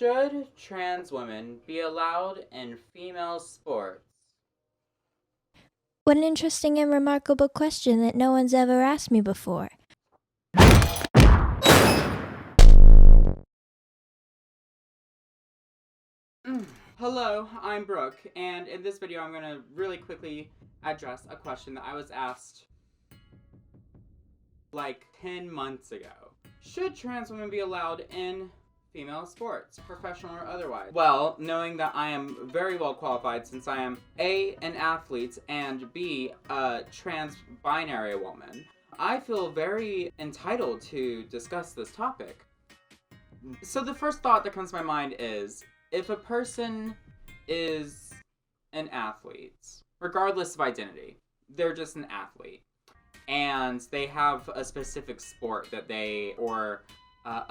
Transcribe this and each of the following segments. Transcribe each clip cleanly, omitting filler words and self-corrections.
Should trans women be allowed in female sports? What an interesting and remarkable question that no one's ever asked me before. Hello, I'm Brooke, and in this video I'm going to really quickly address a question that I was asked like 10 months ago. Should trans women be allowed in female sports, professional or otherwise? Well, knowing that I am very well qualified since I am A, an athlete, and B, a trans-binary woman, I feel very entitled to discuss this topic. So the first thought that comes to my mind is, if a person is an athlete, regardless of identity, they're just an athlete, and they have a specific sport that they, or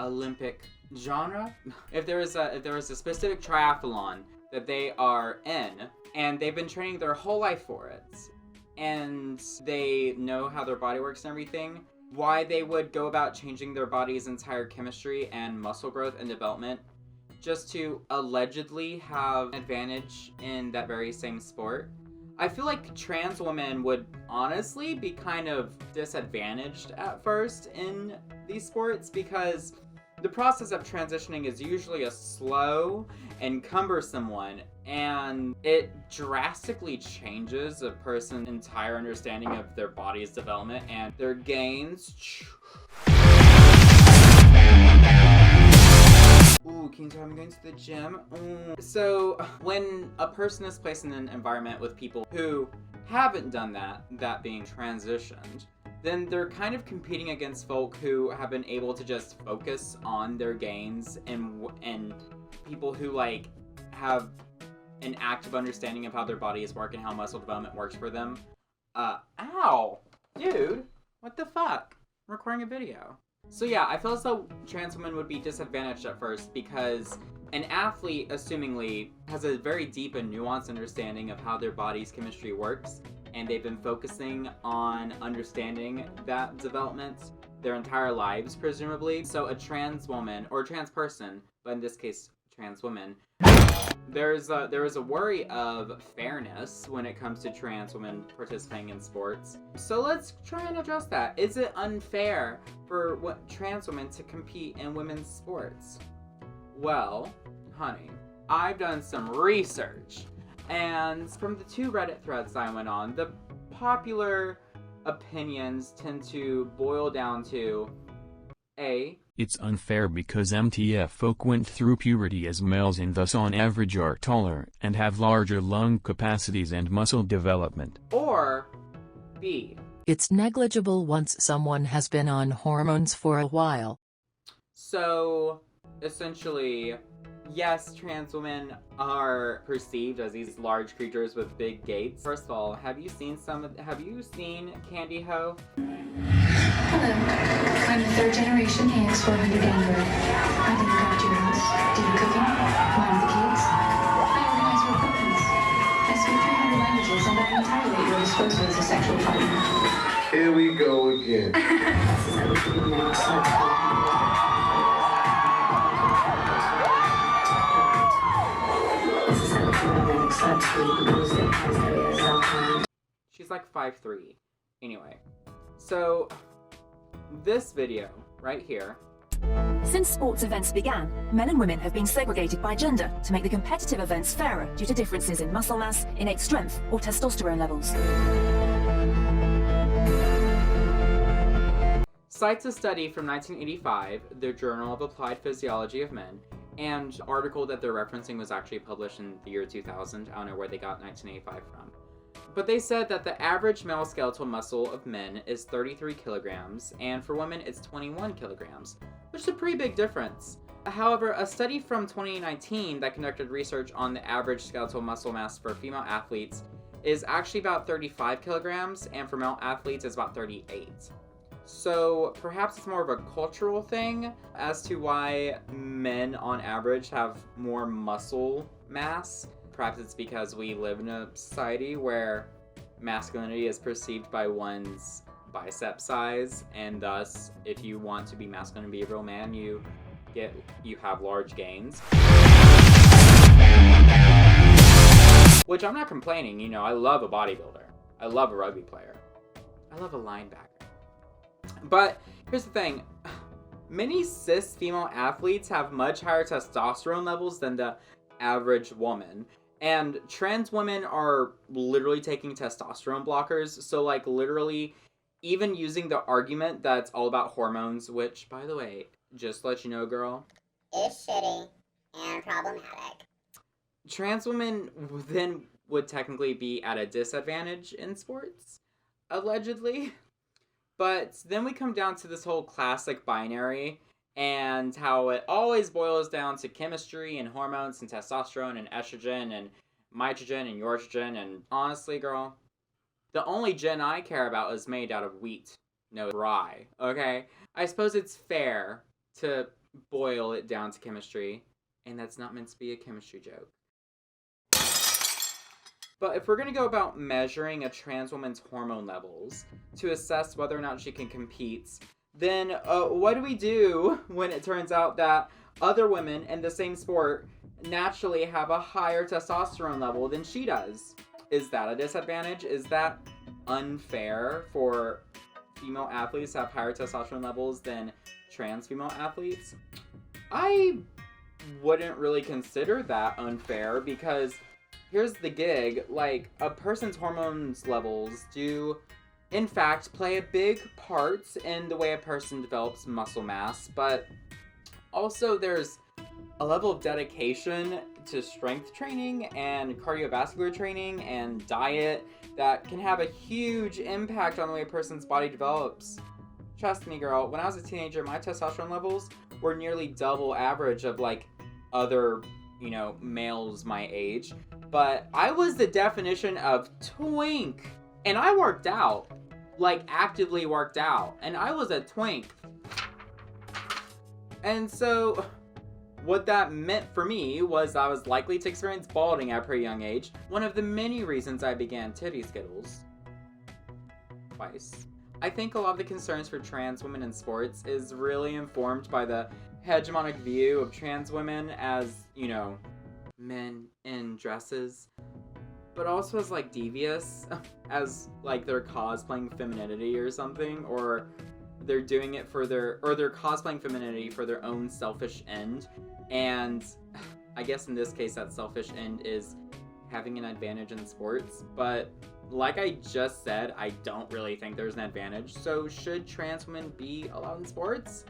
Olympic genre, if there is a specific triathlon that they are in, and they've been training their whole life for it, and they know how their body works and everything, why they would go about changing their body's entire chemistry and muscle growth and development just to allegedly have an advantage in that very same sport. I feel like trans women would honestly be kind of disadvantaged at first in these sports because the process of transitioning is usually a slow and cumbersome one, and it drastically changes a person's entire understanding of their body's development and their gains. Ooh, can you tell I'm going to the gym? So, when a person is placed in an environment with people who haven't done that being transitioned, then they're kind of competing against folk who have been able to just focus on their gains and people who, like, have an active understanding of how their bodies work and how muscle development works for them. Ow! Dude, what the fuck? I'm recording a video. So yeah, I feel as though trans women would be disadvantaged at first because an athlete, assumingly, has a very deep and nuanced understanding of how their body's chemistry works, and they've been focusing on understanding that development their entire lives, presumably. So a trans woman, or a trans person, but in this case, trans women, there is a worry of fairness when it comes to trans women participating in sports. So let's try and address that. Is it unfair for trans women to compete in women's sports? Well, honey, I've done some research, and from the 2 Reddit threads I went on, the popular opinions tend to boil down to A. It's unfair because MTF folk went through puberty as males and thus on average are taller and have larger lung capacities and muscle development. Or B. It's negligible once someone has been on hormones for a while. So, essentially, yes, trans women are perceived as these large creatures with big gaits. First of all, have you seen Candy Ho? Hello, I'm the 3rd generation AX400 Android. I didn't come to your house. Do the cooking, mind the kids. I organize your appointments. I speak 300 languages and I'm entirely at your disposal as a sexual partner. Here we go again. She's like 5'3". Anyway, so this video right here. Since sports events began, men and women have been segregated by gender to make the competitive events fairer due to differences in muscle mass, innate strength, or testosterone levels. Cites a study from 1985, the Journal of Applied Physiology of Men, and the article that they're referencing was actually published in the year 2000. I don't know where they got 1985 from. But they said that the average male skeletal muscle of men is 33 kilograms, and for women it's 21 kilograms, which is a pretty big difference. However, a study from 2019 that conducted research on the average skeletal muscle mass for female athletes is actually about 35 kilograms, and for male athletes it's about 38. So perhaps it's more of a cultural thing as to why men on average have more muscle mass. Perhaps it's because we live in a society where masculinity is perceived by one's bicep size, and thus if you want to be masculine and be a real man, you you have large gains. Which I'm not complaining, you know, I love a bodybuilder. I love a rugby player. I love a linebacker. But here's the thing. Many cis female athletes have much higher testosterone levels than the average woman. And trans women are literally taking testosterone blockers. So, like, literally, even using the argument that it's all about hormones, which, by the way, just to let you know, girl, is shitty and problematic. Trans women then would technically be at a disadvantage in sports, allegedly. But then we come down to this whole classic binary and how it always boils down to chemistry and hormones and testosterone and estrogen and nitrogen and estrogen. And honestly, girl, the only gen I care about is made out of wheat, no rye, okay? I suppose it's fair to boil it down to chemistry, and that's not meant to be a chemistry joke. But if we're going to go about measuring a trans woman's hormone levels to assess whether or not she can compete, then what do we do when it turns out that other women in the same sport naturally have a higher testosterone level than she does? Is that a disadvantage? Is that unfair for female athletes to have higher testosterone levels than trans female athletes? I wouldn't really consider that unfair because here's the gig, like, a person's hormones levels do, in fact, play a big part in the way a person develops muscle mass, but also there's a level of dedication to strength training and cardiovascular training and diet that can have a huge impact on the way a person's body develops. Trust me, girl, when I was a teenager, my testosterone levels were nearly double average of, like, other, you know, males my age. But I was the definition of twink. And I worked out. Like, actively worked out. And I was a twink. And so, what that meant for me was I was likely to experience balding at a pretty young age. One of the many reasons I began titty skittles. Twice. I think a lot of the concerns for trans women in sports is really informed by the hegemonic view of trans women as, you know, men in dresses, but also as, like, devious, as, like, they're cosplaying femininity or something, or they're doing it for they're cosplaying femininity for their own selfish end, and I guess in this case that selfish end is having an advantage in sports, but like I just said, I don't really think there's an advantage. So should trans women be allowed in sports?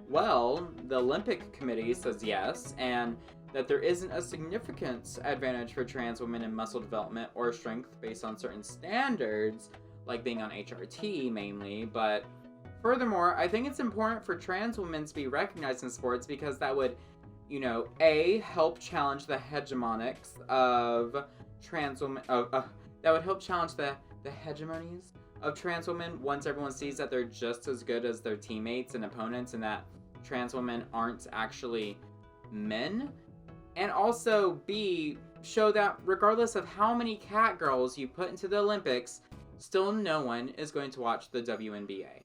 Well, the Olympic Committee says yes, and that there isn't a significant advantage for trans women in muscle development or strength based on certain standards, like being on HRT mainly, but furthermore, I think it's important for trans women to be recognized in sports because that would, you know, help challenge the hegemonics of trans women, that would help challenge the hegemonies of trans women once everyone sees that they're just as good as their teammates and opponents and that trans women aren't actually men. And also, B, show that regardless of how many cat girls you put into the Olympics, still no one is going to watch the WNBA.